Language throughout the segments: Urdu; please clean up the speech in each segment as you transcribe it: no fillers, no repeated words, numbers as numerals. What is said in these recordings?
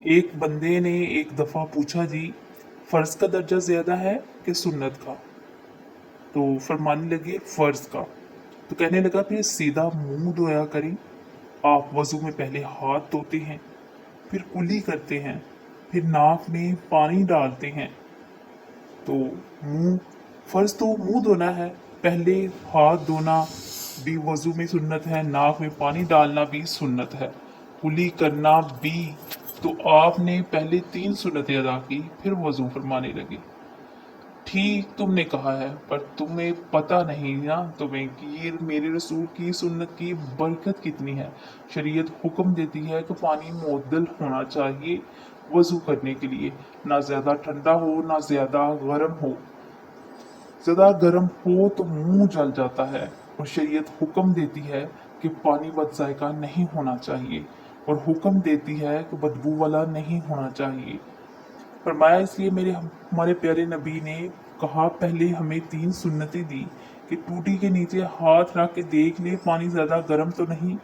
ایک بندے نے ایک دفعہ پوچھا جی فرض کا درجہ زیادہ ہے کہ سنت کا؟ تو فرمانے لگے فرض کا۔ تو کہنے لگا پھر سیدھا منہ دھویا کریں، آپ وضو میں پہلے ہاتھ دھوتے ہیں، پھر کلی کرتے ہیں، پھر ناک میں پانی ڈالتے ہیں۔ تو منہ فرض تو منہ دھونا ہے، پہلے ہاتھ دھونا بھی وضو میں سنت ہے، ناک میں پانی ڈالنا بھی سنت ہے، کلی کرنا بھی۔ تو آپ نے پہلے 3 سنتیں ادا کی، پھر وضو فرمانے لگے۔ ٹھیک تم نے کہا ہے، پر تمہیں پتہ نہیں نا تمہیں کہ یہ میرے رسول کی سنت کی برکت کتنی ہے۔ شریعت حکم دیتی ہے کہ پانی معتدل ہونا چاہیے وضو کرنے کے لیے، نہ زیادہ ٹھنڈا ہو نہ زیادہ گرم ہو۔ زیادہ گرم ہو تو منہ جل جاتا ہے، اور شریعت حکم دیتی ہے کہ پانی بد ذائقہ نہیں ہونا چاہیے، اور حکم دیتی ہے کہ بدبو والا نہیں ہونا چاہیے۔ فرمایا اس لیے ہمارے پیارے نبی نے کہا پہلے ہمیں 3 سنتیں دی کہ ٹوٹی کے نیچے ہاتھ رکھ کے دیکھ لے پانی زیادہ گرم تو نہیں،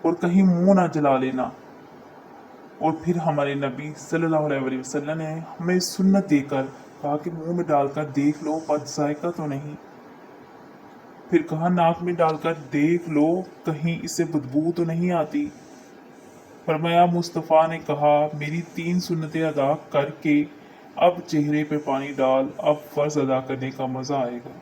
اور کہیں منہ نہ جلا لینا۔ اور پھر ہمارے نبی صلی اللہ علیہ وسلم نے ہمیں سنت دے کر کہا کہ منہ میں ڈال کر دیکھ لو بد ذائقہ تو نہیں، پھر کہا ناک میں ڈال کر دیکھ لو کہیں اس سے بدبو تو نہیں آتی۔ فرمایا مصطفیٰ نے کہا میری 3 سنتیں ادا کر کے اب چہرے پہ پانی ڈال، اب فرض ادا کرنے کا مزہ آئے گا۔